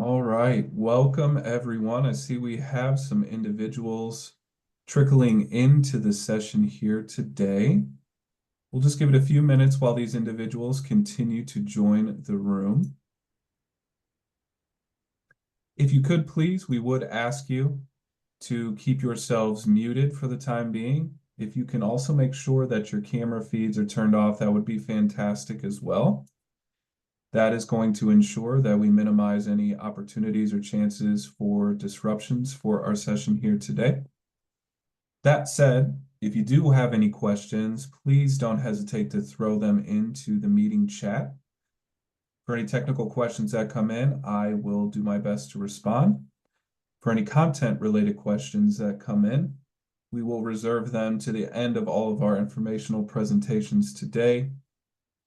All right, welcome everyone. I see we have some individuals trickling into the session here today. We'll just give it a few minutes while these individuals continue to join the room. If you could please, we would ask you to keep yourselves muted for the time being. If you can also make sure that your camera feeds are turned off, that would be fantastic as well. That is going to ensure that we minimize any opportunities or chances for disruptions for our session here today. That said, if you do have any questions, please don't hesitate to throw them into the meeting chat. For any technical questions that come in, I will do my best to respond. For any content-related questions that come in, we will reserve them to the end of all of our informational presentations today,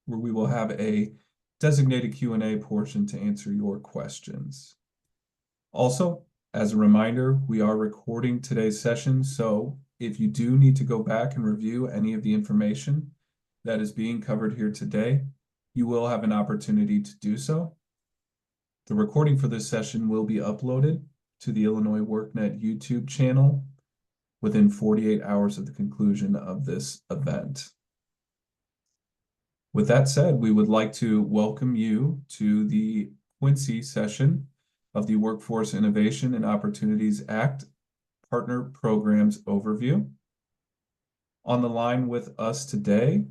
where we will have a designated Q&A portion to answer your questions. Also, as a reminder, we are recording today's session, so if you do need to go back and review any of the information that is being covered here today, you will have an opportunity to do so. The recording for this session will be uploaded to the Illinois WorkNet YouTube channel within 48 hours of the conclusion of this event. With that said, we would like to welcome you to the Quincy session of the Workforce Innovation and Opportunities Act Partner Programs Overview. On the line with us today,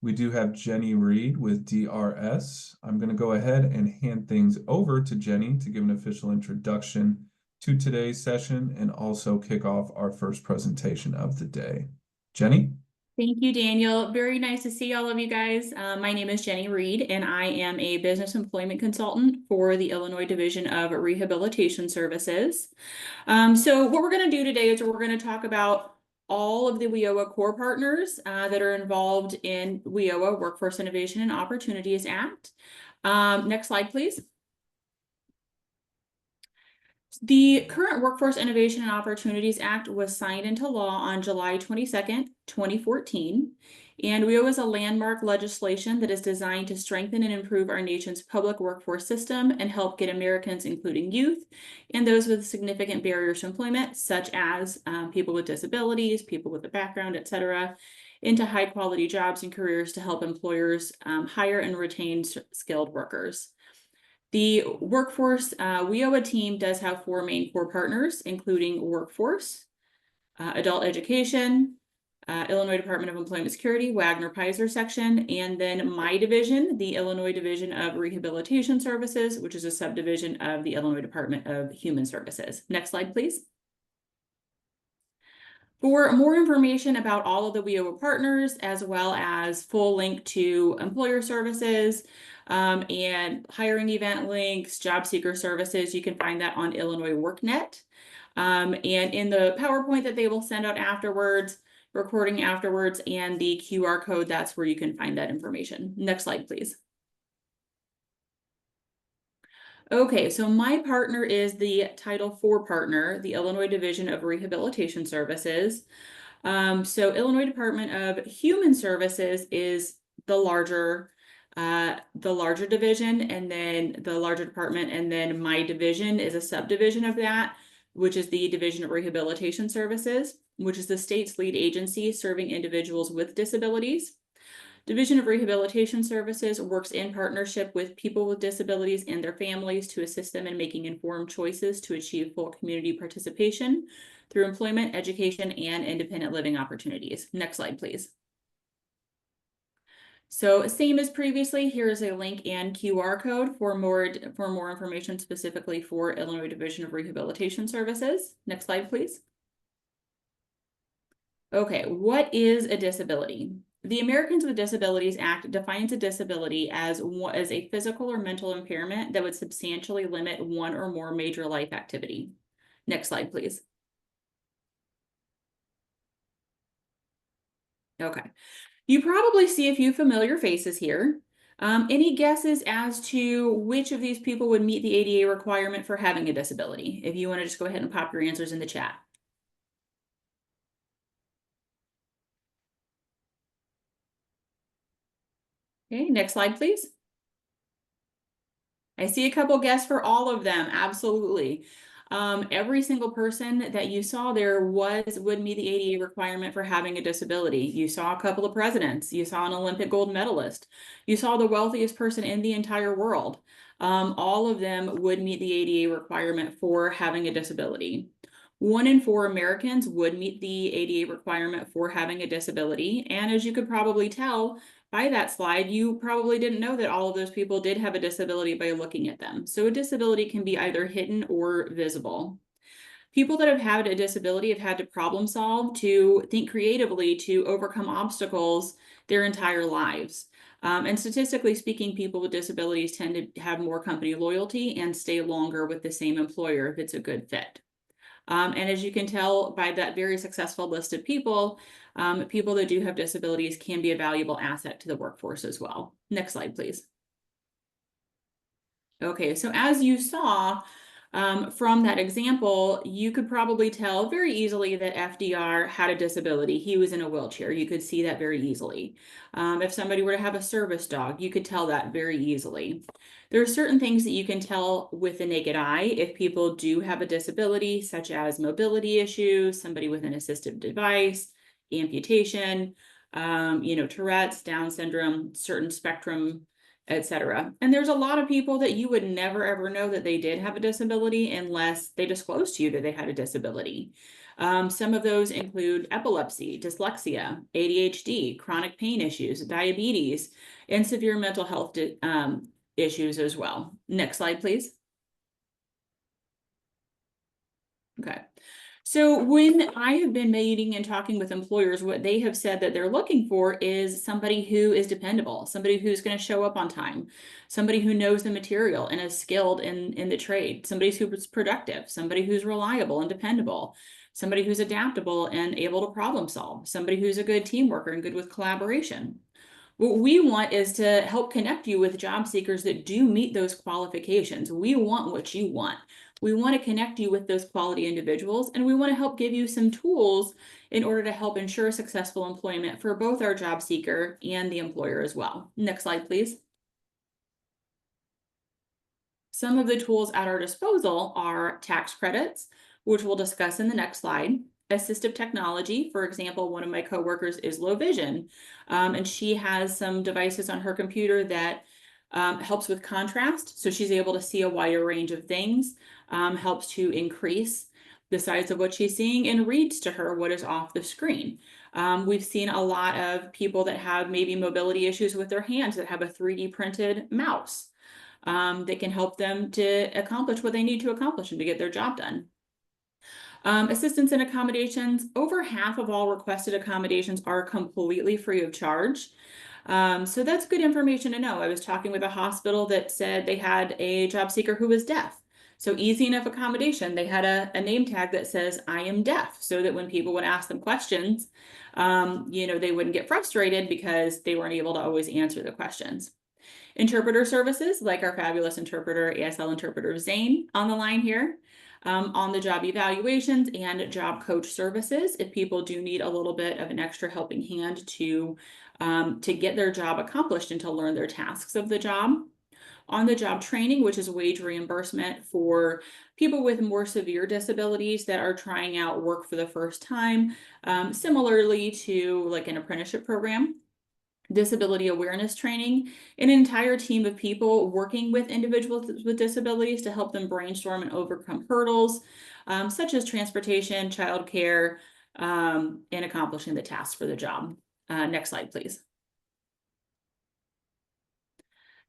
we do have Jenny Reed with DRS. I'm going to go ahead and hand things over to Jenny to give an official introduction to today's session and also kick off our first presentation of the day. Jenny? Thank you, Daniel. Very nice to see all of you guys. My name is Jenny Reed, and I am a business employment consultant for the Illinois Division of Rehabilitation Services. So what we're going to do today is we're going to talk about all of the WIOA core partners that are involved in WIOA, Workforce Innovation and Opportunities Act. Next slide, please. The current Workforce Innovation and Opportunities Act was signed into law on July 22nd, 2014, and WIOA is a landmark legislation that is designed to strengthen and improve our nation's public workforce system and help get Americans, including youth, and those with significant barriers to employment, such as people with disabilities, people with a background, etc., into high-quality jobs and careers to help employers hire and retain skilled workers. The Workforce WIOA team does have 4 main core partners, including Workforce, Adult Education, Illinois Department of Employment Security, Wagner-Peiser section, and then my division, the Illinois Division of Rehabilitation Services, which is a subdivision of the Illinois Department of Human Services. Next slide, please. For more information about all of the WIOA partners, as well as full link to employer services and hiring event links, job seeker services, you can find that on Illinois WorkNet. And in the PowerPoint that they will send out afterwards, recording afterwards, and the QR code, that's where you can find that information. Next slide, please. Okay, so my partner is the Title IV partner, the Illinois Division of Rehabilitation Services. So Illinois Department of Human Services is the larger division, and then the larger department, and then my division is a subdivision of that, which is the Division of Rehabilitation Services, which is the state's lead agency serving individuals with disabilities. Division of Rehabilitation Services works in partnership with people with disabilities and their families to assist them in making informed choices to achieve full community participation through employment, education, and independent living opportunities. Next slide, please. So same as previously, here is a link and QR code for more information specifically for Illinois Division of Rehabilitation Services. Next slide, please. Okay, what is a disability? The Americans with Disabilities Act defines a disability as a physical or mental impairment that would substantially limit one or more major life activity. Next slide, please. Okay, you probably see a few familiar faces here. Any guesses as to which of these people would meet the ADA requirement for having a disability? If you want to just go ahead and pop your answers in the chat. Okay, next slide, please. I see a couple guests for all of them. Absolutely. Every single person that you saw there would meet the ADA requirement for having a disability. You saw a couple of presidents. You saw an Olympic gold medalist. You saw the wealthiest person in the entire world. All of them would meet the ADA requirement for having a disability. 1 in 4 Americans would meet the ADA requirement for having a disability. And as you could probably tell, by that slide, you probably didn't know that all of those people did have a disability by looking at them. So a disability can be either hidden or visible. People that have had a disability have had to problem solve, to think creatively, to overcome obstacles their entire lives. And statistically speaking, people with disabilities tend to have more company loyalty and stay longer with the same employer if it's a good fit. And as you can tell by that very successful list of people, people that do have disabilities can be a valuable asset to the workforce as well. Next slide, please. Okay, so as you saw from that example, you could probably tell very easily that FDR had a disability. He was in a wheelchair. You could see that very easily. If somebody were to have a service dog, you could tell that very easily. There are certain things that you can tell with the naked eye if people do have a disability, such as mobility issues, somebody with an assistive device, amputation, Tourette's, Down syndrome, certain spectrum, etc. And there's a lot of people that you would never ever know that they did have a disability unless they disclosed to you that they had a disability. Some of those include epilepsy, dyslexia, ADHD, chronic pain issues, diabetes, and severe mental health issues as well. Next slide, please. Okay. So when I have been meeting and talking with employers, what they have said that they're looking for is somebody who is dependable, somebody who's going to show up on time, somebody who knows the material and is skilled in the trade, somebody who's productive, somebody who's reliable and dependable, somebody who's adaptable and able to problem solve, somebody who's a good team worker and good with collaboration. What we want is to help connect you with job seekers that do meet those qualifications. We want what you want. We want to connect you with those quality individuals, and we want to help give you some tools in order to help ensure successful employment for both our job seeker and the employer as well. Next slide, please. Some of the tools at our disposal are tax credits, which we'll discuss in the next slide. Assistive technology, for example, one of my coworkers is low vision, and she has some devices on her computer that helps with contrast, so she's able to see a wider range of things, helps to increase the size of what she's seeing, and reads to her what is off the screen. We've seen a lot of people that have maybe mobility issues with their hands that have a 3D printed mouse that can help them to accomplish what they need to accomplish and to get their job done. Assistance and accommodations, over half of all requested accommodations are completely free of charge. So that's good information to know. I was talking with a hospital that said they had a job seeker who was deaf. So easy enough accommodation. They had a name tag that says, I am deaf, so that when people would ask them questions, they wouldn't get frustrated because they weren't able to always answer the questions. Interpreter services, like our fabulous interpreter, ASL interpreter Zane on the line here. On the job evaluations and job coach services, if people do need a little bit of an extra helping hand to get their job accomplished and to learn their tasks of the job. On the job training, which is wage reimbursement for people with more severe disabilities that are trying out work for the first time, similarly to like an apprenticeship program. Disability awareness training, an entire team of people working with individuals with disabilities to help them brainstorm and overcome hurdles, such as transportation, childcare, and accomplishing the tasks for the job. Next slide, please.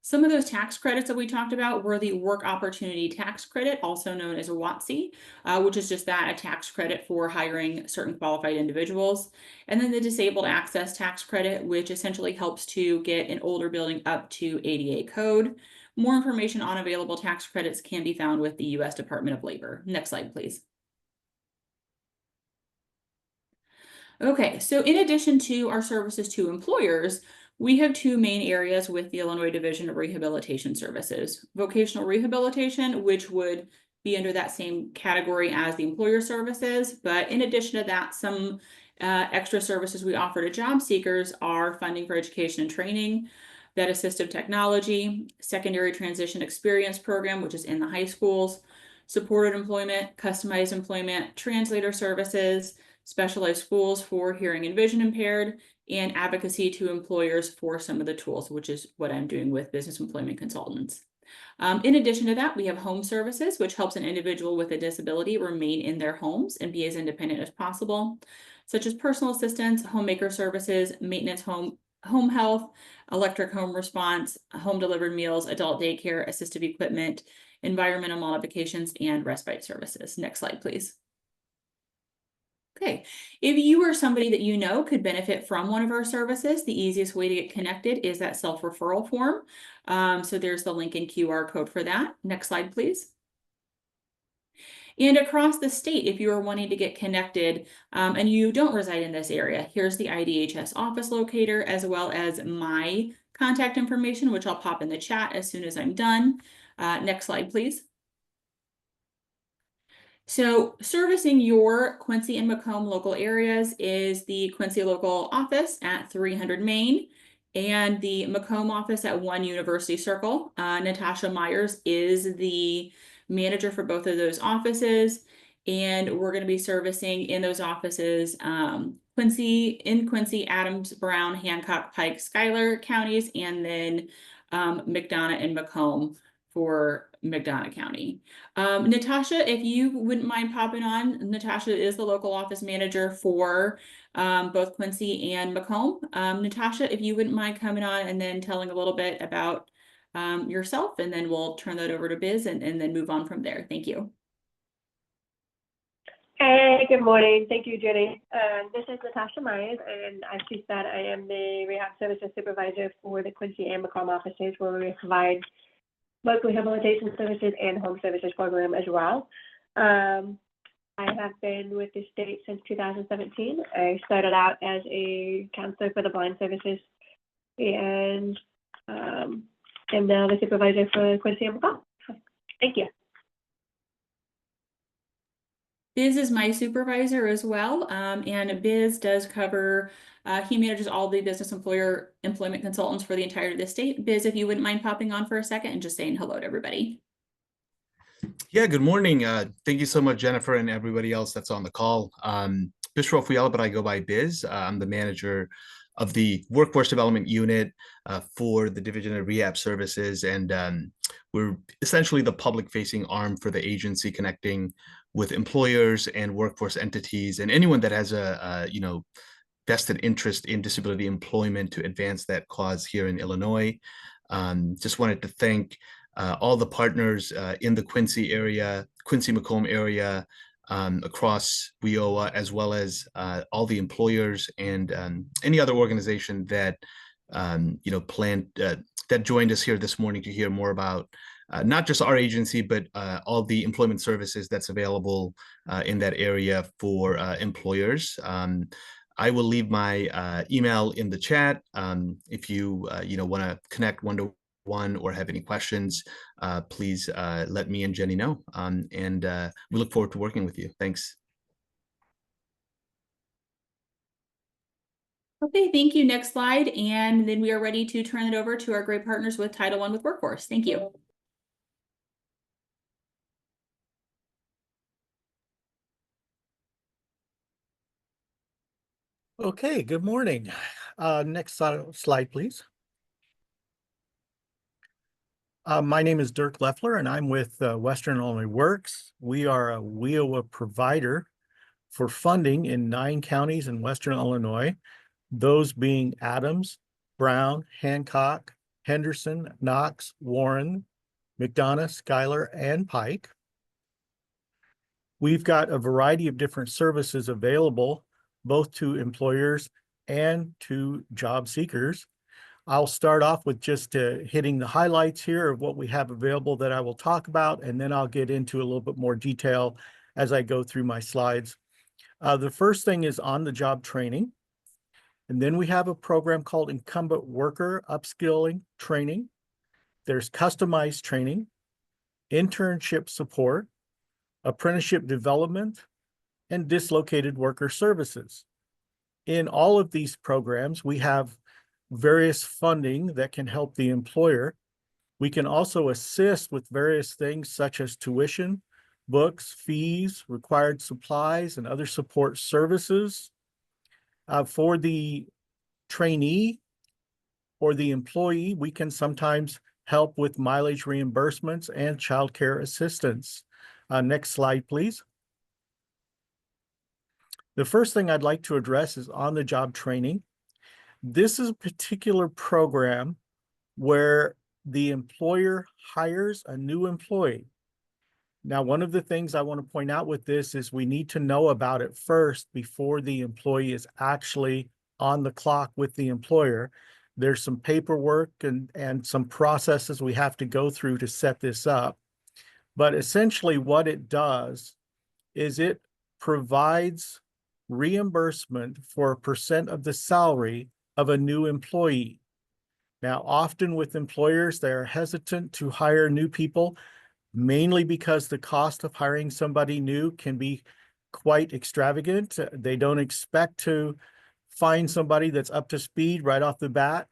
Some of those tax credits that we talked about were the Work Opportunity Tax Credit, also known as WOTC, which is just that, a tax credit for hiring certain qualified individuals. And then the Disabled Access Tax Credit, which essentially helps to get an older building up to ADA code. More information on available tax credits can be found with the U.S. Department of Labor. Next slide, please. Okay, so in addition to our services to employers, we have two main areas with the Illinois Division of Rehabilitation Services. Vocational rehabilitation, which would be under that same category as the employer services, but in addition to that, some extra services we offer to job seekers are funding for education and training, that assistive technology, secondary transition experience program, which is in the high schools, supported employment, customized employment, translator services, specialized schools for hearing and vision impaired, and advocacy to employers for some of the tools, which is what I'm doing with business employment consultants. In addition to that, we have home services, which helps an individual with a disability remain in their homes and be as independent as possible, such as personal assistance, homemaker services, maintenance home health, electric home response, home delivered meals, adult daycare, assistive equipment, environmental modifications, and respite services. Next slide, please. Okay, if you or somebody that you know could benefit from one of our services, the easiest way to get connected is that self-referral form. So there's the link and QR code for that. Next slide, please. And across the state, if you are wanting to get connected and you don't reside in this area, here's the IDHS office locator as well as my contact information, which I'll pop in the chat as soon as I'm done. Next slide, please. So servicing your Quincy and Macomb local areas is the Quincy local office at 300 Main and the Macomb office at 1 University Circle. Natasha Myers is the manager for both of those offices, and we're going to be servicing in those offices Quincy, Adams, Brown, Hancock, Pike, Schuyler counties, and then McDonough and Macomb for McDonough County. Natasha, if you wouldn't mind popping on, Natasha is the local office manager for both Quincy and Macomb. Natasha, if you wouldn't mind coming on and then telling a little bit about yourself, and then we'll turn that over to Biz and then move on from there. Thank you. Hey, good morning. Thank you, Jenny. This is Natasha Myers, and as she said, I am the Rehab Services Supervisor for the Quincy and Macomb offices, where we provide both rehabilitation services and home services program as well. I have been with the state since 2017. I started out as a counselor for the blind services and am now the supervisor for Quincy and Macomb. Thank you. Biz is my supervisor as well, and Biz does cover, he manages all the business employment consultants for the entirety of the state. Biz, if you wouldn't mind popping on for a second and just saying hello to everybody. Yeah, good morning. Thank you so much, Jennifer, and everybody else that's on the call. Bishop WIOA, but I go by Biz. I'm the manager of the Workforce Development Unit for the Division of Rehab Services, and we're essentially the public-facing arm for the agency, connecting with employers and workforce entities and anyone that has a vested interest in disability employment to advance that cause here in Illinois. Just wanted to thank all the partners in the Quincy area, Quincy-Macomb area, across WIOA, as well as all the employers and any other organization that that joined us here this morning to hear more about not just our agency, but all the employment services that's available in that area for employers. I will leave my email in the chat if you want to connect one-to-one or have any questions. Please let me and Jenny know, and we look forward to working with you. Thanks. Okay, thank you. Next slide, and then we are ready to turn it over to our great partners with Title I with Workforce. Thank you. Okay, good morning. Next slide, please. My name is Dirk Leffler, and I'm with Western Illinois Works. We are a WIOA provider for funding in 9 counties in Western Illinois, those being Adams, Brown, Hancock, Henderson, Knox, Warren, McDonough, Schuyler, and Pike. We've got a variety of different services available, both to employers and to job seekers. I'll start off with just hitting the highlights here of what we have available that I will talk about, and then I'll get into a little bit more detail as I go through my slides. The first thing is on-the-job training. And then we have a program called Incumbent Worker Upskilling Training. There's customized training, internship support, apprenticeship development, and dislocated worker services. In all of these programs, we have various funding that can help the employer. We can also assist with various things such as tuition, books, fees, required supplies, and other support services. For the trainee or the employee, we can sometimes help with mileage reimbursements and childcare assistance. Next slide, please. The first thing I'd like to address is on-the-job training. This is a particular program where the employer hires a new employee. Now, one of the things I want to point out with this is we need to know about it first before the employee is actually on the clock with the employer. There's some paperwork and some processes we have to go through to set this up. But essentially what it does is it provides reimbursement for a percent of the salary of a new employee. Now, often with employers, they're hesitant to hire new people, mainly because the cost of hiring somebody new can be quite extravagant. They don't expect to find somebody that's up to speed right off the bat.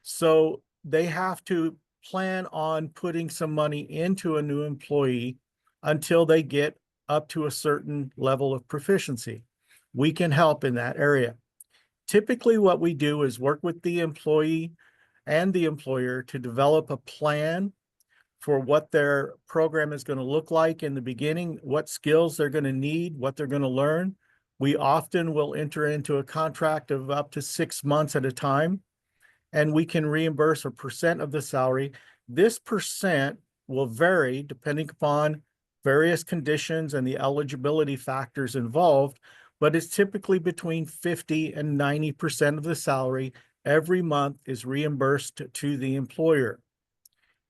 So they have to plan on putting some money into a new employee until they get up to a certain level of proficiency. We can help in that area. Typically, what we do is work with the employee and the employer to develop a plan for what their program is going to look like in the beginning, what skills they're going to need, what they're going to learn. We often will enter into a contract of up to 6 months at a time, and we can reimburse a percent of the salary. This percent will vary depending upon various conditions and the eligibility factors involved, but it's typically between 50 and 90% of the salary every month is reimbursed to the employer.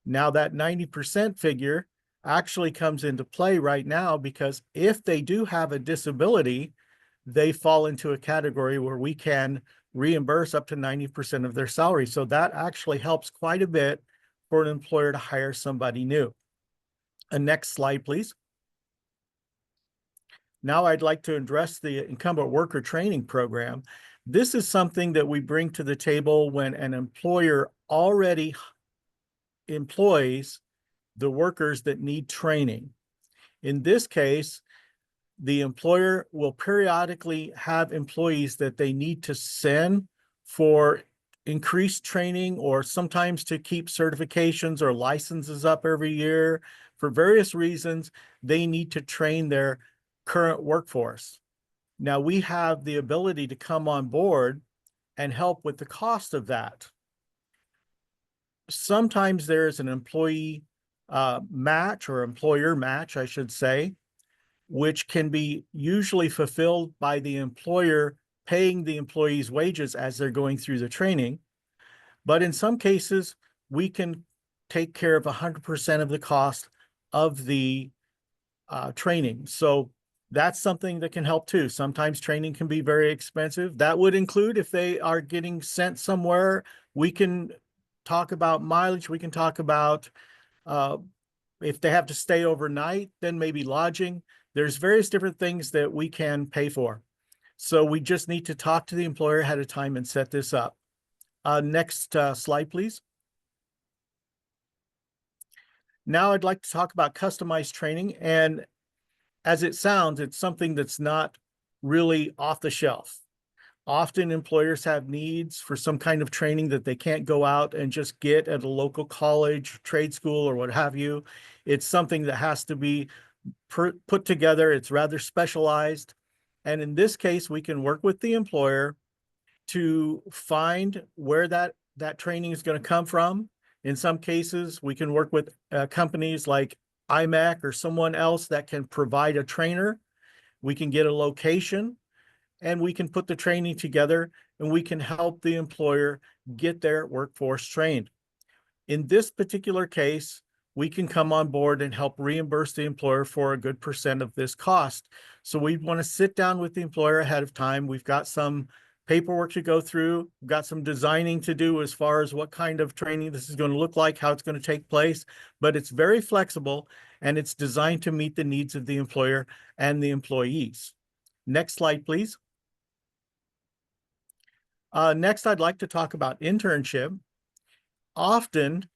Now that 90% figure actually comes into play right now because if they do have a disability, they fall into a category where we can reimburse up to 90% of their salary. So that actually helps quite a bit for an employer to hire somebody new. Next slide, please. Now I'd like to address the incumbent worker training program. This is something that we bring to the table when an employer already employs the workers that need training. In this case, the employer will periodically have employees that they need to send for increased training or sometimes to keep certifications or licenses up every year. For various reasons, they need to train their current workforce. Now, we have the ability to come on board and help with the cost of that. Sometimes there is an employee match or employer match, I should say, which can be usually fulfilled by the employer paying the employee's wages as they're going through the training. But in some cases, we can take care of 100% of the cost of the training. So that's something that can help too. Sometimes training can be very expensive. That would include if they are getting sent somewhere, we can talk about mileage. We can talk about if they have to stay overnight, then maybe lodging. There's various different things that we can pay for. So we just need to talk to the employer ahead of time and set this up. Next slide, please. Now I'd like to talk about customized training. And as it sounds, it's something that's not really off the shelf. Often employers have needs for some kind of training that they can't go out and just get at a local college, trade school, or what have you. It's something that has to be put together. It's rather specialized. And in this case, we can work with the employer to find where that training is going to come from. In some cases, we can work with companies like IMAC or someone else that can provide a trainer. We can get a location and we can put the training together and we can help the employer get their workforce trained. In this particular case, we can come on board and help reimburse the employer for a good percent of this cost. So we want to sit down with the employer ahead of time. We've got some paperwork to go through, we've got some designing to do as far as what kind of training this is going to look like, how it's going to take place, but it's very flexible and it's designed to meet the needs of the employer and the employees. Next slide, please. Next, I'd like to talk about internship. Often,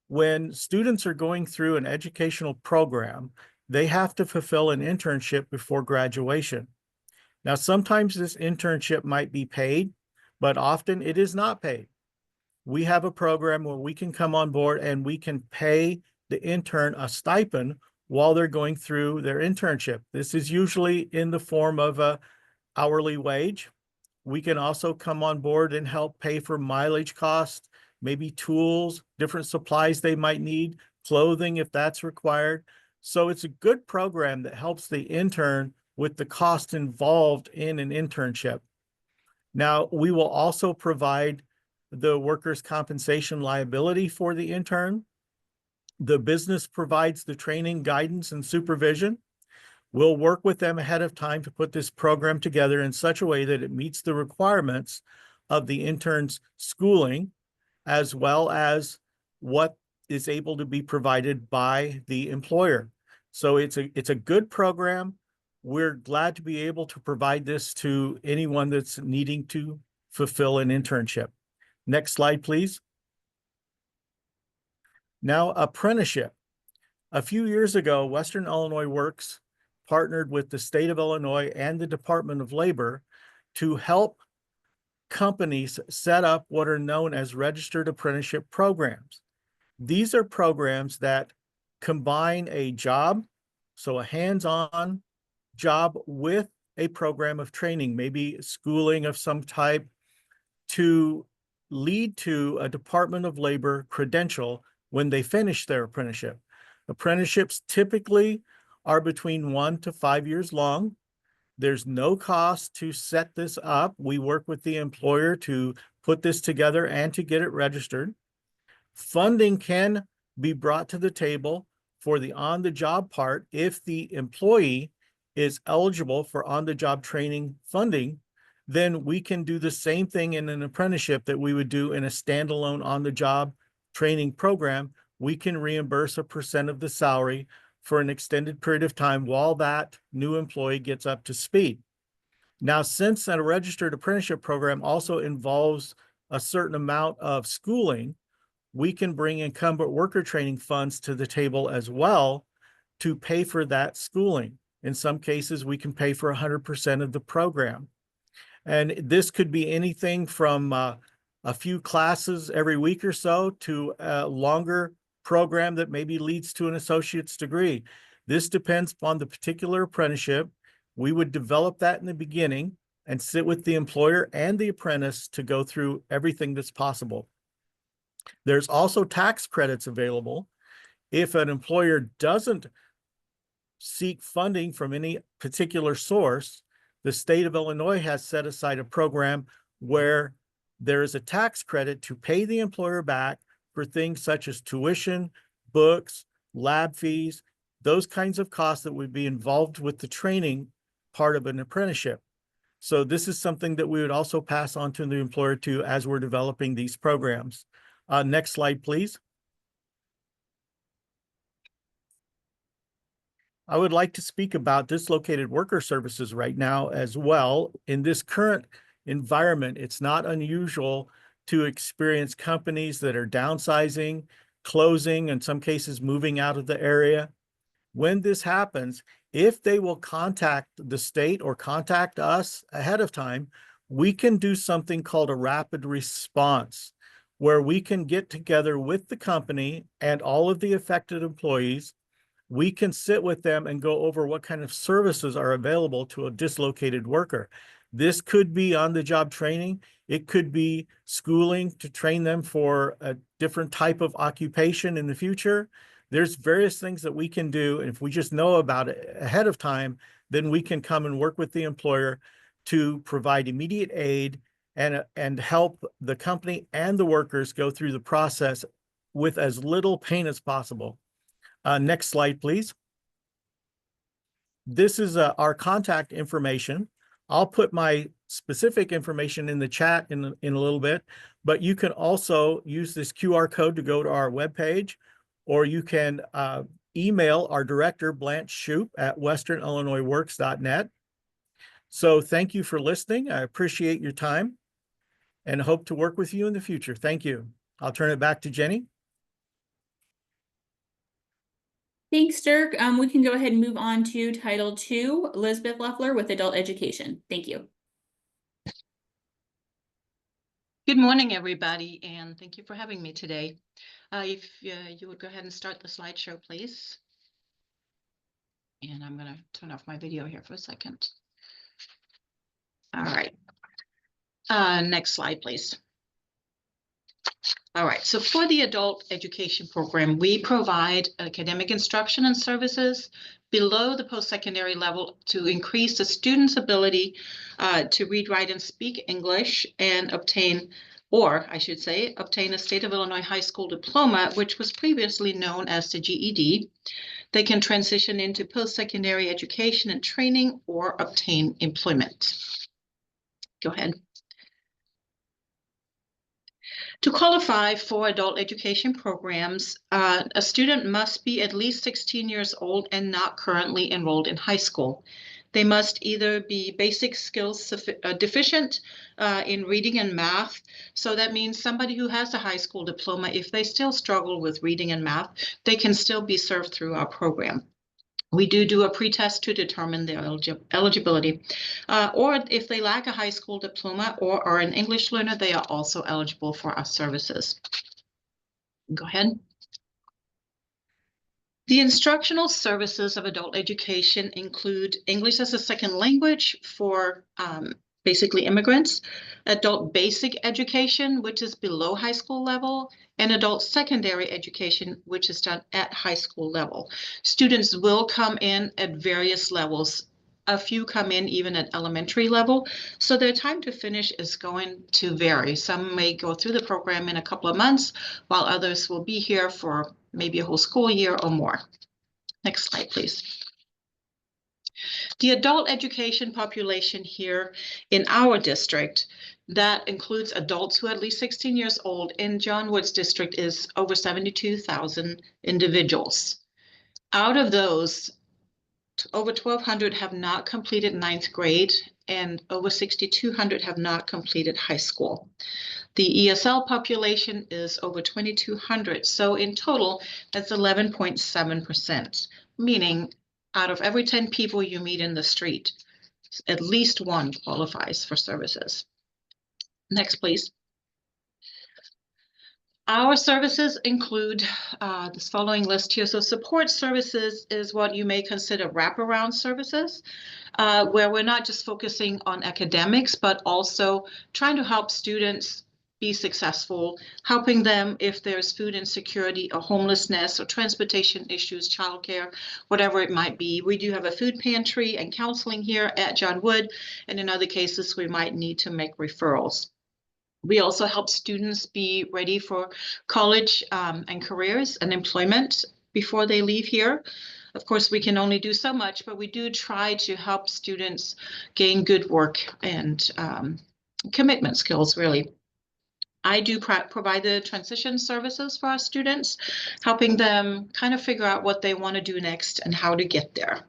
when students are going through an educational program, they have to fulfill an internship before graduation. Now, sometimes this internship might be paid, but often it is not paid. We have a program where we can come on board and we can pay the intern a stipend while they're going through their internship. This is usually in the form of a hourly wage. We can also come on board and help pay for mileage costs, maybe tools, different supplies they might need, clothing if that's required. So it's a good program that helps the intern with the cost involved in an internship. Now, we will also provide the workers' compensation liability for the intern. The business provides the training, guidance, and supervision. We'll work with them ahead of time to put this program together in such a way that it meets the requirements of the intern's schooling, as well as what is able to be provided by the employer. So it's a good program. We're glad to be able to provide this to anyone that's needing to fulfill an internship. Next slide, please. Now, apprenticeship. A few years ago, Western Illinois Works partnered with the state of Illinois and the Department of Labor to help companies set up what are known as registered apprenticeship programs. These are programs that combine a job, so a hands-on job, with a program of training, maybe schooling of some type, to lead to a Department of Labor credential when they finish their apprenticeship. Apprenticeships typically are between 1 to 5 years long. There's no cost to set this up. We work with the employer to put this together and to get it registered. Funding can be brought to the table for the on-the-job part if the employee is eligible for on-the-job training funding. Then we can do the same thing in an apprenticeship that we would do in a standalone on-the-job training program. We can reimburse a percent of the salary for an extended period of time while that new employee gets up to speed. Now, since a registered apprenticeship program also involves a certain amount of schooling, we can bring incumbent worker training funds to the table as well to pay for that schooling. In some cases, we can pay for 100% of the program. And this could be anything from a few classes every week or so to a longer program that maybe leads to an associate's degree. This depends upon the particular apprenticeship. We would develop that in the beginning and sit with the employer and the apprentice to go through everything that's possible. There's also tax credits available. If an employer doesn't seek funding from any particular source, the state of Illinois has set aside a program where there is a tax credit to pay the employer back for things such as tuition, books, lab fees, those kinds of costs that would be involved with the training part of an apprenticeship. So this is something that we would also pass on to the employer too as we're developing these programs. Next slide, please. I would like to speak about dislocated worker services right now as well. In this current environment, it's not unusual to experience companies that are downsizing, closing, in some cases moving out of the area. When this happens, if they will contact the state or contact us ahead of time, we can do something called a rapid response, where we can get together with the company and all of the affected employees. We can sit with them and go over what kind of services are available to a dislocated worker. This could be on-the-job training. It could be schooling to train them for a different type of occupation in the future. There's various things that we can do. And if we just know about it ahead of time, then we can come and work with the employer to provide immediate aid and help the company and the workers go through the process with as little pain as possible. Next slide, please. This is our contact information. I'll put my specific information in the chat in a little bit, but you can also use this QR code to go to our webpage, or you can email our director, Blanche Shoup, at westernillinoisworks.net. So thank you for listening. I appreciate your time. and hope to work with you in the future. Thank you. I'll turn it back to Jenny. Thanks, Dirk. We can go ahead and move on to Title II, Elizabeth Leffler with Adult Education. Thank you. Good morning, everybody, and thank you for having me today. If you would go ahead and start the slideshow, please. And I'm going to turn off my video here for a second. All right. Next slide, please. All right, so for the adult education program, we provide academic instruction and services below the post-secondary level to increase the student's ability to read, write, and speak English and obtain, or I should say, obtain a State of Illinois high school diploma, which was previously known as the GED. They can transition into post-secondary education and training or obtain employment. Go ahead. To qualify for adult education programs, a student must be at least 16 years old and not currently enrolled in high school. They must either be basic skills deficient in reading and math. So that means somebody who has a high school diploma, if they still struggle with reading and math, they can still be served through our program. We do a pretest to determine their eligibility. Or if they lack a high school diploma or are an English learner, they are also eligible for our services. Go ahead. The instructional services of adult education include English as a second language for basically immigrants, adult basic education, which is below high school level, and adult secondary education, which is done at high school level. Students will come in at various levels. A few come in even at elementary level, so their time to finish is going to vary. Some may go through the program in a couple of months, while others will be here for maybe a whole school year or more. Next slide, please. The adult education population here in our district, that includes adults who are at least 16 years old, in John Wood's district is over 72,000 individuals. Out of those, over 1,200 have not completed 9th grade and over 6,200 have not completed high school. The ESL population is over 2,200. So in total, that's 11.7%, meaning out of every 10 people you meet in the street, at least one qualifies for services. Next, please. Our services include this following list here. So support services is what you may consider wraparound services, where we're not just focusing on academics, but also trying to help students be successful, helping them if there's food insecurity or homelessness or transportation issues, childcare, whatever it might be. We do have a food pantry and counseling here at John Wood, and in other cases, we might need to make referrals. We also help students be ready for college and careers and employment before they leave here. Of course, we can only do so much, but we do try to help students gain good work and commitment skills, really. I do provide the transition services for our students, helping them kind of figure out what they want to do next and how to get there.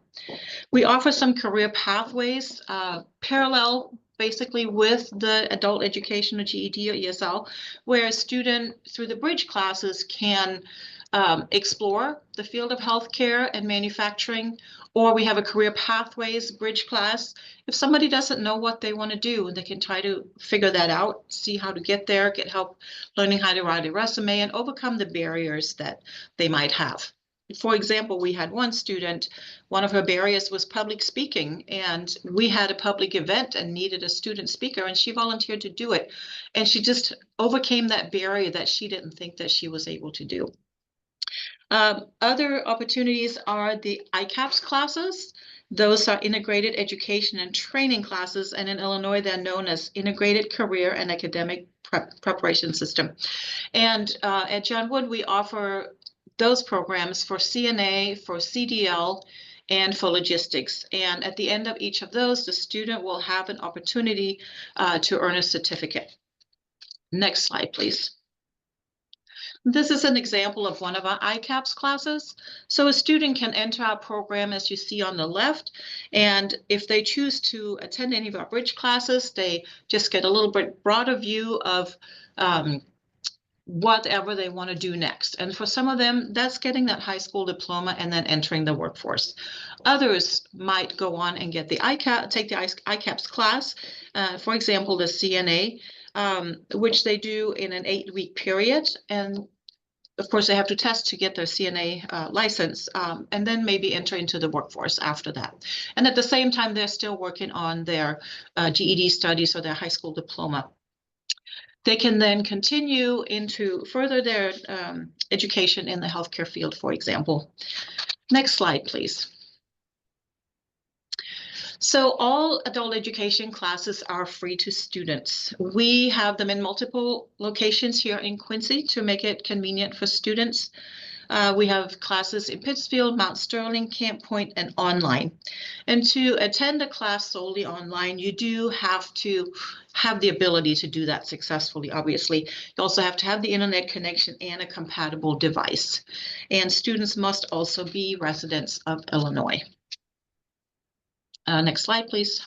We offer some career pathways parallel basically with the adult education or GED or ESL, where a student through the bridge classes can explore the field of healthcare and manufacturing, or we have a career pathways bridge class. If somebody doesn't know what they want to do, they can try to figure that out, see how to get there, get help learning how to write a resume and overcome the barriers that they might have. For example, we had one student, one of her barriers was public speaking, and we had a public event and needed a student speaker, and she volunteered to do it. And she just overcame that barrier that she didn't think that she was able to do. Other opportunities are the ICAPS classes. Those are integrated education and training classes, and in Illinois, they're known as Integrated Career and Academic Preparation System. And at John Wood, we offer those programs for CNA, for CDL, and for logistics. And at the end of each of those, the student will have an opportunity to earn a certificate. Next slide, please. This is an example of one of our ICAPS classes. So a student can enter our program as you see on the left, and if they choose to attend any of our bridge classes, they just get a little bit broader view of whatever they want to do next. And for some of them, that's getting that high school diploma and then entering the workforce. Others might go on and get the take the ICAPS class, for example, the CNA, which they do in an 8-week period. And of course, they have to test to get their CNA license, and then maybe enter into the workforce after that. And at the same time, they're still working on their GED studies or their high school diploma. They can then continue into further their education in the healthcare field, for example. Next slide, please. So all adult education classes are free to students. We have them in multiple locations here in Quincy to make it convenient for students. We have classes in Pittsfield, Mount Sterling, Camp Point, and online. And to attend a class solely online, you do have to have the ability to do that successfully, obviously. You also have to have the internet connection and a compatible device. And students must also be residents of Illinois. Next slide, please.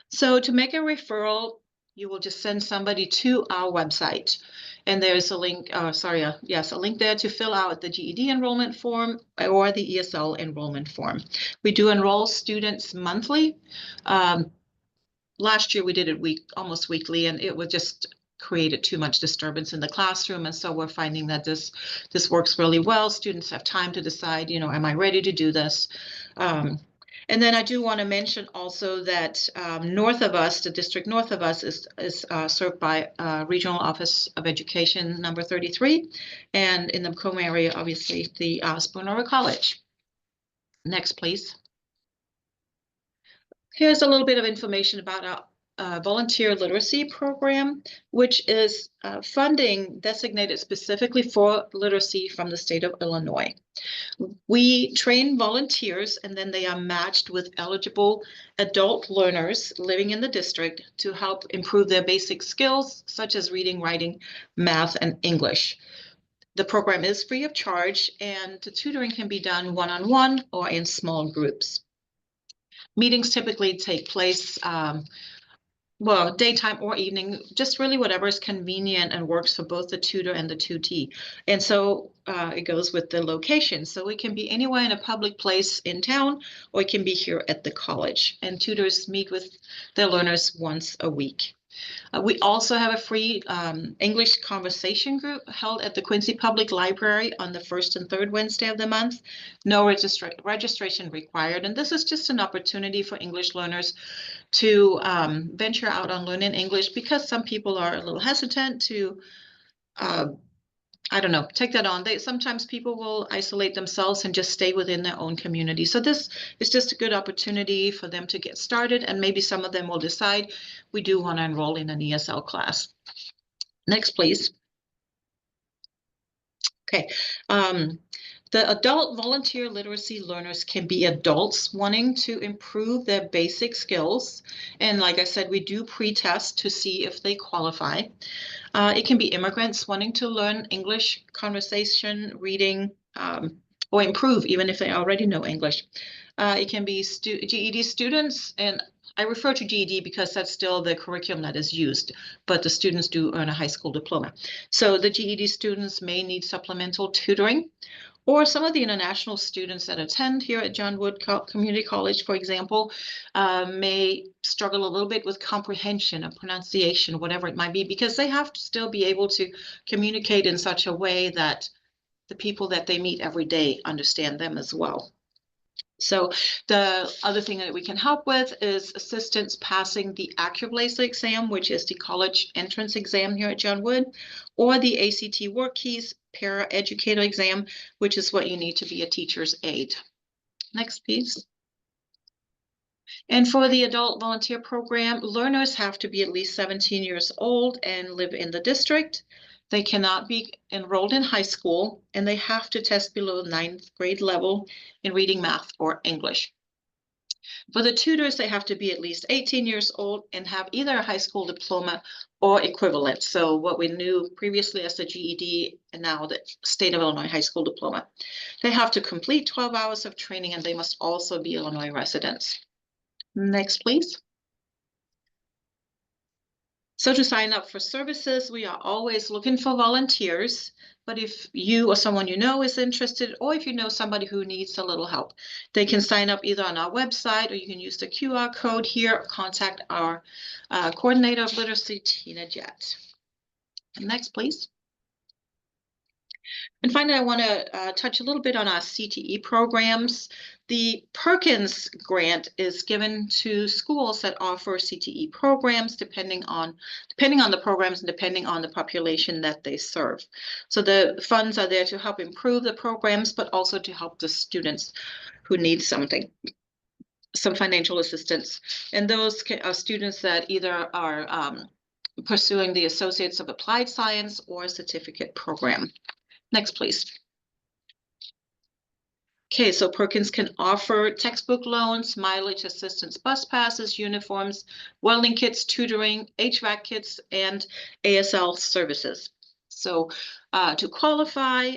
So to make a referral, you will just send somebody to our website. And there's a link, a link there to fill out the GED enrollment form or the ESL enrollment form. We do enroll students monthly. Last year we did it almost weekly, and it would just created too much disturbance in the classroom. And so we're finding that this works really well. Students have time to decide, am I ready to do this? And then I do want to mention also that north of us, the district north of us is served by Regional Office of Education number 33. And in the Macomb area, obviously, the Spoon River College. Next, please. Here's a little bit of information about our volunteer literacy program, which is funding designated specifically for literacy from the state of Illinois. We train volunteers, and then they are matched with eligible adult learners living in the district to help improve their basic skills, such as reading, writing, math, and English. The program is free of charge, and the tutoring can be done one-on-one or in small groups. Meetings typically take place daytime or evening, just really whatever is convenient and works for both the tutor and the tutee. And so it goes with the location. So it can be anywhere in a public place in town, or it can be here at the college. And tutors meet with their learners once a week. We also have a free English conversation group held at the Quincy Public Library on the first and third Wednesday of the month. No registration required. And this is just an opportunity for English learners to venture out on learning English, because some people are a little hesitant to, take that on. Sometimes people will isolate themselves and just stay within their own community. So this is just a good opportunity for them to get started, and maybe some of them will decide we do want to enroll in an ESL class. Next, please. Okay. The adult volunteer literacy learners can be adults wanting to improve their basic skills. And like I said, we do pre-test to see if they qualify. It can be immigrants wanting to learn English, conversation, reading, or improve even if they already know English. It can be GED students, and I refer to GED because that's still the curriculum that is used, but the students do earn a high school diploma. So the GED students may need supplemental tutoring, or some of the international students that attend here at John Wood Community College, for example, may struggle a little bit with comprehension or pronunciation, whatever it might be, because they have to still be able to communicate in such a way that the people that they meet every day understand them as well. So the other thing that we can help with is assistance passing the AccuBlaze exam, which is the college entrance exam here at John Wood, or the ACT WorkKeys Paraeducator exam, which is what you need to be a teacher's aide. Next, please. And for the adult volunteer program, learners have to be at least 17 years old and live in the district. They cannot be enrolled in high school, and they have to test below 9th grade level in reading, math, or English. For the tutors, they have to be at least 18 years old and have either a high school diploma or equivalent. So what we knew previously as the GED and now the state of Illinois high school diploma. They have to complete 12 hours of training and they must also be Illinois residents. Next, please. So to sign up for services, we are always looking for volunteers. But if you or someone you know is interested, or if you know somebody who needs a little help, they can sign up either on our website or you can use the QR code here or contact our coordinator of literacy, Tina Jett. And next, please. And finally, I want to touch a little bit on our CTE programs. The Perkins grant is given to schools that offer CTE programs depending on the programs and depending on the population that they serve. So the funds are there to help improve the programs, but also to help the students who need some financial assistance. And those are students that either are pursuing the Associates of Applied Science or certificate program. Next, please. Okay, so Perkins can offer textbook loans, mileage assistance, bus passes, uniforms, welding kits, tutoring, HVAC kits, and ASL services. So to qualify,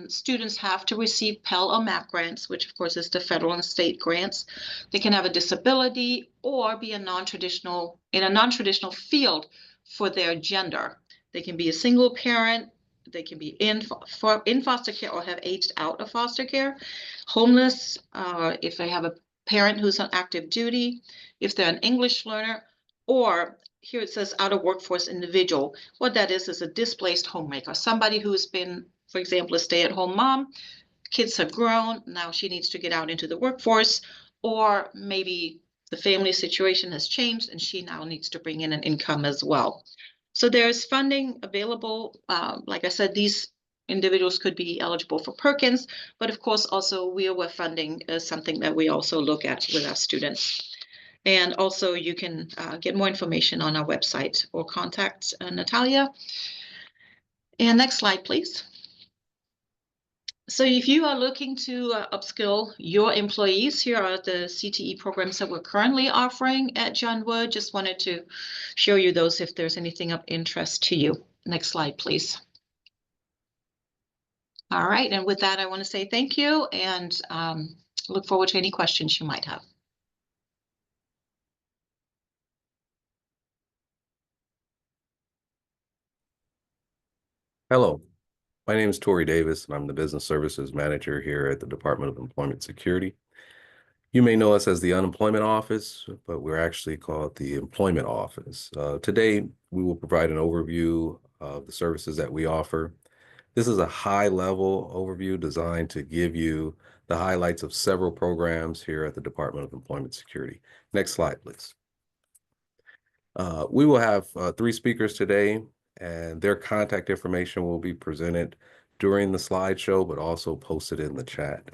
students have to receive Pell or MAP grants, which of course is the federal and state grants. They can have a disability or be in a non-traditional field for their gender. They can be a single parent. They can be in foster care or have aged out of foster care, homeless, if they have a parent who's on active duty, if they're an English learner, or here it says out of workforce individual. What that is a displaced homemaker, somebody who's been, for example, a stay-at-home mom, kids have grown, now she needs to get out into the workforce, or maybe the family situation has changed and she now needs to bring in an income as well. So there's funding available. Like I said, these individuals could be eligible for Perkins, but of course also WIOA funding is something that we also look at with our students. And also you can get more information on our website or contact Natalia. And next slide, please. So if you are looking to upskill your employees, here are the CTE programs that we're currently offering at John Wood. Just wanted to show you those if there's anything of interest to you. Next slide, please. All right, and with that, I want to say thank you and look forward to any questions you might have. Hello, my name is Tori Davis, and I'm the Business Services Manager here at the Department of Employment Security. You may know us as the Unemployment Office, but we're actually called the Employment Office. Today, we will provide an overview of the services that we offer. This is a high-level overview designed to give you the highlights of several programs here at the Department of Employment Security. Next slide, please. We will have 3 speakers today, and their contact information will be presented during the slideshow, but also posted in the chat.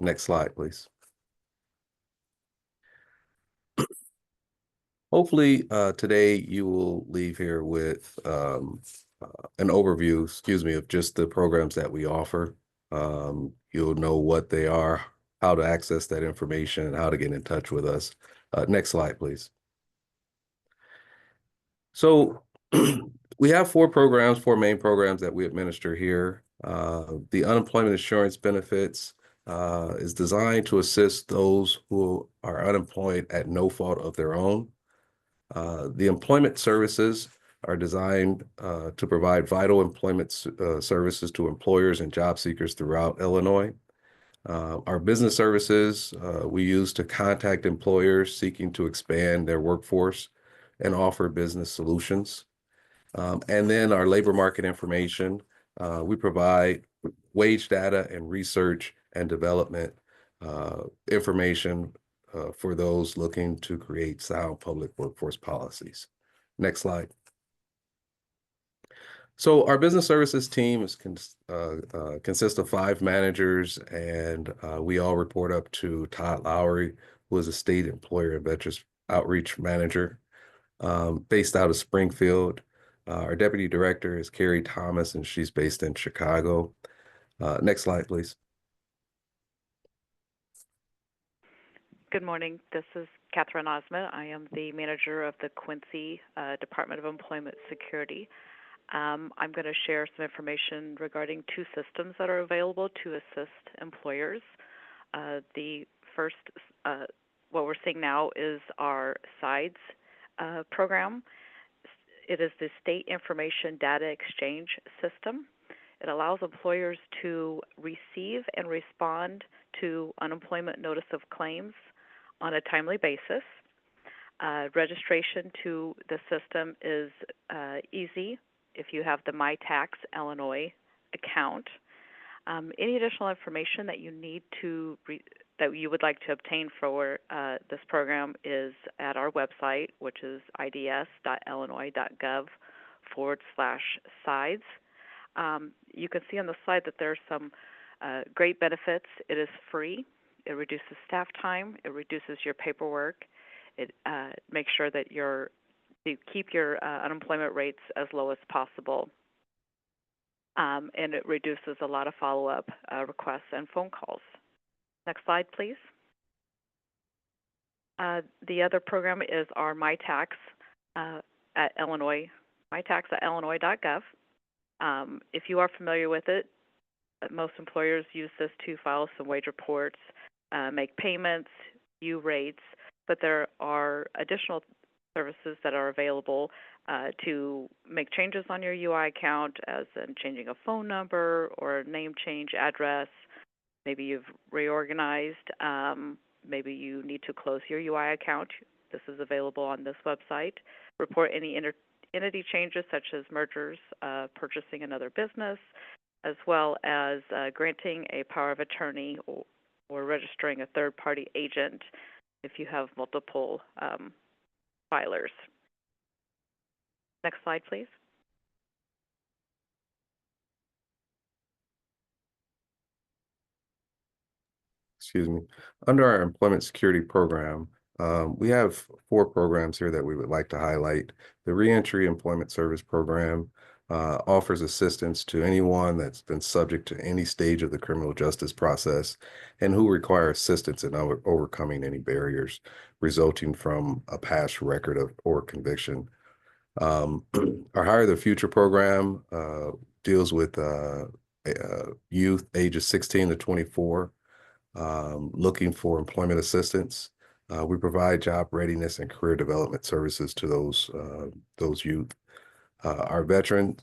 Next slide, please. Hopefully, today you will leave here with an overview, of just the programs that we offer. You'll know what they are, how to access that information, and how to get in touch with us. Next slide, please. So we have 4 main programs that we administer here. The unemployment insurance benefits is designed to assist those who are unemployed at no fault of their own. The employment services are designed to provide vital employment services to employers and job seekers throughout Illinois. Our business services we use to contact employers seeking to expand their workforce and offer business solutions. And then our labor market information, we provide wage data and research and development information for those looking to create sound public workforce policies. Next slide. So our business services team consists of 5 managers, and we all report up to Todd Lowry, who is a state employer and veterans outreach manager based out of Springfield. Our deputy director is Carrie Thomas, and she's based in Chicago. Next slide, please. Good morning. This is Catherine Osmond. I am the manager of the Quincy Department of Employment Security. I'm going to share some information regarding two systems that are available to assist employers. The first, what we're seeing now is our SIDES program. It is the State Information Data Exchange System. It allows employers to receive and respond to unemployment notice of claims on a timely basis. Registration to the system is easy if you have the MyTax Illinois account. Any additional information that you need to that you would like to obtain for this program is at our website, which is ids.illinois.gov/sides. You can see on the slide that there are some great benefits. It is free. It reduces staff time. It reduces your paperwork. It makes sure that you keep your unemployment rates as low as possible. And it reduces a lot of follow-up requests and phone calls. Next slide, please. The other program is our MyTax at Illinois, mytax@illinois.gov. If you are familiar with it, most employers use this to file some wage reports, make payments, view rates, but there are additional services that are available to make changes on your UI account, as in changing a phone number or a name change, address. Maybe you've reorganized. Maybe you need to close your UI account. This is available on this website. Report any entity changes such as mergers, purchasing another business, as well as granting a power of attorney or registering a third-party agent if you have multiple filers. Next slide, please. Excuse me. Under our employment security program, we have 4 programs here that we would like to highlight. The Reentry Employment Service Program offers assistance to anyone that's been subject to any stage of the criminal justice process and who require assistance in overcoming any barriers resulting from a past record or conviction. Our Hire the Future program deals with youth ages 16 to 24 looking for employment assistance. We provide job readiness and career development services to those youth. Our veteran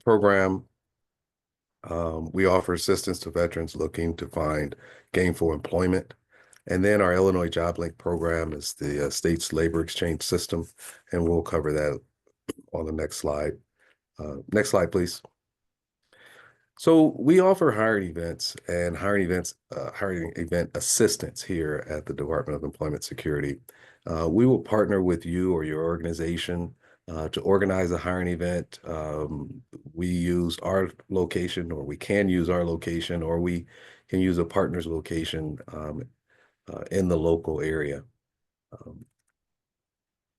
program, we offer assistance to veterans looking to find gainful employment. And then our Illinois Job Link program is the state's labor exchange system, and we'll cover that on the next slide. Next slide, please. So we offer hiring events and hiring event assistance here at the Department of Employment Security. We will partner with you or your organization to organize a hiring event. We use our location, or we can use our location, or we can use a partner's location in the local area.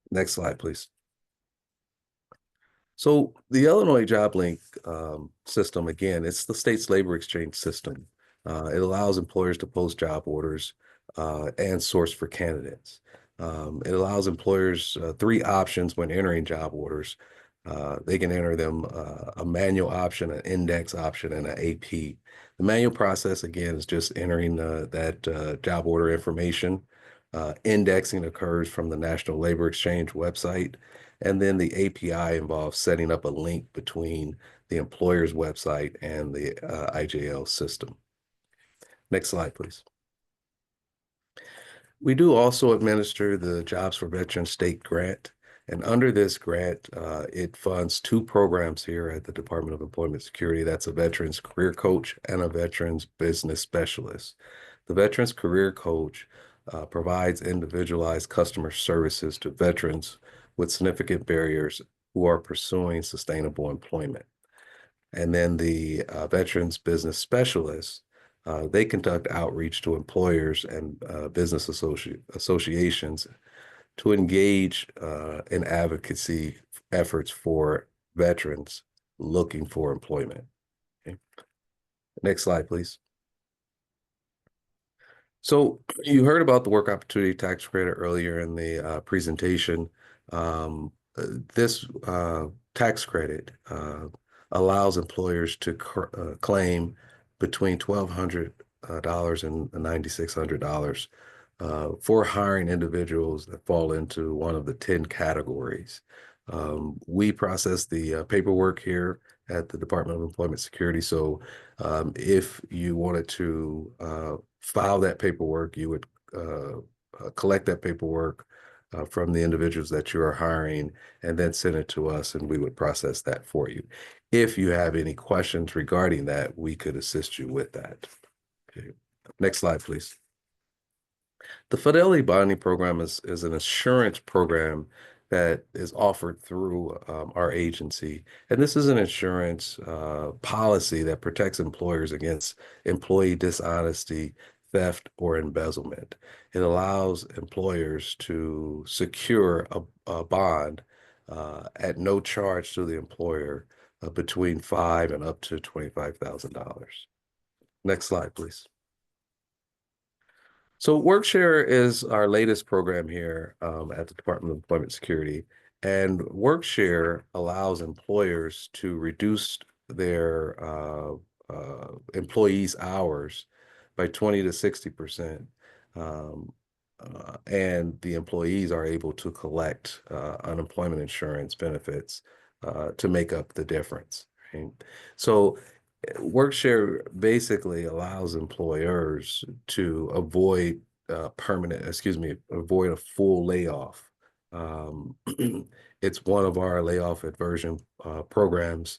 Next slide, please. So the Illinois Job Link system, again, it's the state's labor exchange system. It allows employers to post job orders and source for candidates. It allows employers 3 options when entering job orders. They can enter them a manual option, an index option, and an AP. The manual process, again, is just entering that job order information. Indexing occurs from the National Labor Exchange website. And then the API involves setting up a link between the employer's website and the IJL system. Next slide, please. We do also administer the Jobs for Veterans State Grant. And under this grant, it funds 2 programs here at the Department of Employment Security. That's a Veterans Career Coach and a Veterans Business Specialist. The Veterans Career Coach provides individualized customer services to veterans with significant barriers who are pursuing sustainable employment. And then the Veterans Business Specialists, they conduct outreach to employers and business associations to engage in advocacy efforts for veterans looking for employment. Okay. Next slide, please. So you heard about the work opportunity tax credit earlier in the presentation. This tax credit allows employers to claim between $1,200 and $9,600 for hiring individuals that fall into one of the 10 categories. We process the paperwork here at the Department of Employment Security. So if you wanted to file that paperwork, you would collect that paperwork from the individuals that you are hiring and then send it to us, and we would process that for you. If you have any questions regarding that, we could assist you with that. Okay. Next slide, please. The Fidelity Bonding Program is an assurance program that is offered through our agency. And this is an insurance policy that protects employers against employee dishonesty, theft, or embezzlement. It allows employers to secure a bond at no charge to the employer between $5,000 and up to $25,000. Next slide, please. So WorkShare is our latest program here at the Department of Employment Security. And WorkShare allows employers to reduce their employees' hours by 20 to 60%. And the employees are able to collect unemployment insurance benefits to make up the difference. Right? So WorkShare basically allows employers to avoid avoid a full layoff. It's one of our layoff aversion programs.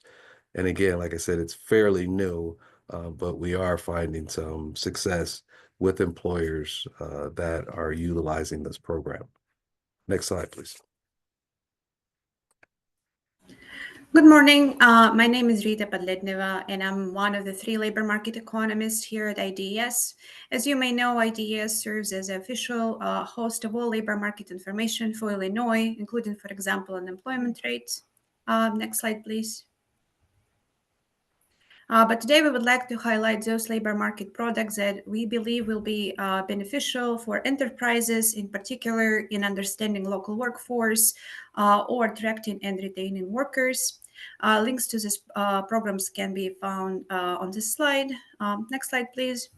And again, like I said, it's fairly new, but we are finding some success with employers that are utilizing this program. Next slide, please. Good morning. My name is Rita Padletneva, and I'm one of the 3 labor market economists here at IDES. As you may know, IDES serves as the official host of all labor market information for Illinois, including, for example, unemployment rates. Next slide, please. But today we would like to highlight those labor market products that we believe will be beneficial for enterprises, in particular in understanding local workforce or attracting and retaining workers. Links to these programs can be found on this slide. Next slide, please.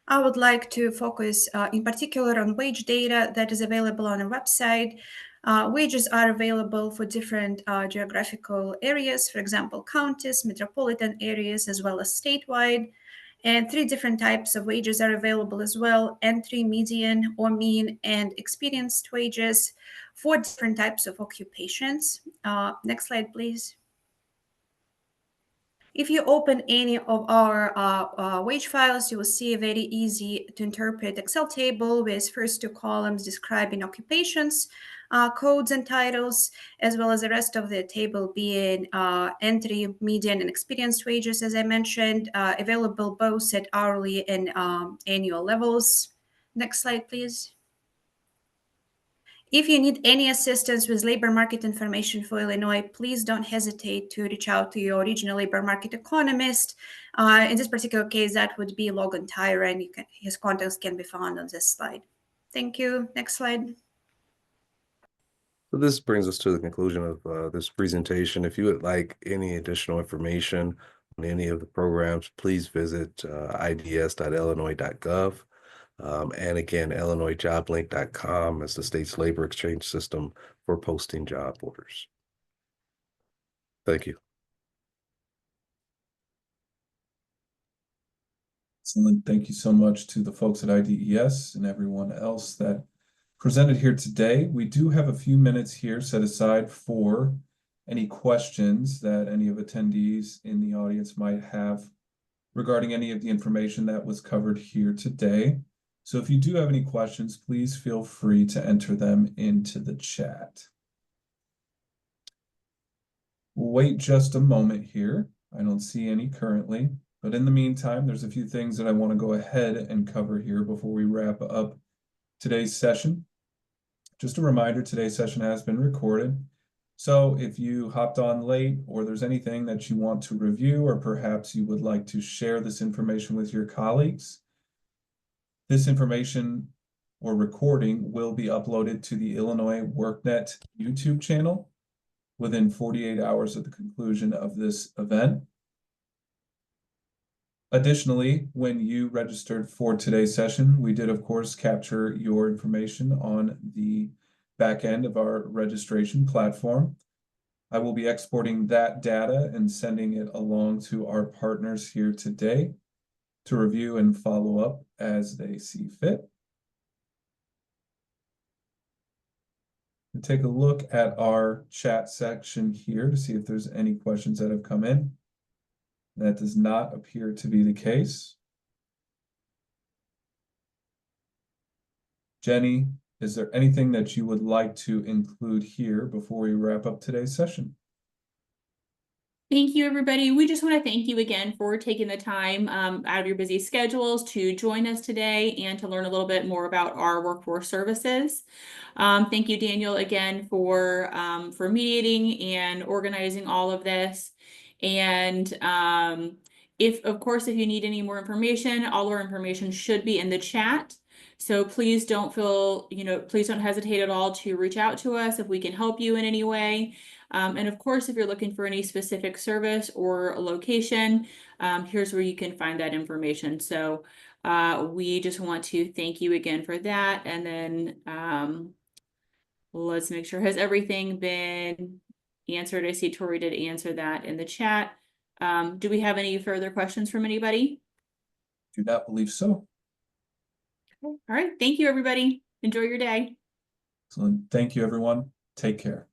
I would like to focus in particular on wage data that is available on our website. Wages are available for different geographical areas, for example, counties, metropolitan areas, as well as statewide. And 3 different types of wages are available as well: entry, median, or mean, and experienced wages for different types of occupations. Next slide, please. If you open any of our wage files, you will see a very easy to interpret Excel table with first 2 columns describing occupations, codes and titles, as well as the rest of the table being entry, median, and experienced wages, as I mentioned, available both at hourly and annual levels. Next slide, please. If you need any assistance with labor market information for Illinois, please don't hesitate to reach out to your regional labor market economist. In this particular case, that would be Logan Tyra, and his contacts can be found on this slide. Thank you. Next slide. So this brings us to the conclusion of this presentation. If you would like any additional information on any of the programs, please visit ids.illinois.gov. And again, illinoisjoblink.com is the state's labor exchange system for posting job orders. Thank you. Excellent. Thank you so much to the folks at IDES and everyone else that presented here today. We do have a few minutes here set aside for any questions that any of attendees in the audience might have regarding any of the information that was covered here today. So if you do have any questions, please feel free to enter them into the chat. We'll wait just a moment here. I don't see any currently, but in the meantime, there's a few things that I want to go ahead and cover here before we wrap up today's session. Just a reminder, today's session has been recorded. So if you hopped on late or there's anything that you want to review, or perhaps you would like to share this information with your colleagues, This information or recording will be uploaded to the Illinois WorkNet YouTube channel within 48 hours of the conclusion of this event. Additionally, when you registered for today's session, we did, of course, capture your information on the back end of our registration platform. I will be exporting that data and sending it along to our partners here today to review and follow up as they see fit. And take a look at our chat section here to see if there's any questions that have come in. That does not appear to be the case. Jenny, is there anything that you would like to include here before we wrap up today's session? Thank you, everybody. We just want to thank you again for taking the time out of your busy schedules to join us today and to learn a little bit more about our workforce services. Thank you, Daniel, again for mediating and organizing all of this. And if you need any more information, all our information should be in the chat. So please don't please don't hesitate at all to reach out to us if we can help you in any way. And of course, if you're looking for any specific service or a location, here's where you can find that information. So we just want to thank you again for that. And then let's make sure, has everything been answered? I see Tori did answer that in the chat. Do we have any further questions from anybody? Do not believe so. All right. Thank you, everybody. Enjoy your day. Excellent. Thank you, everyone. Take care.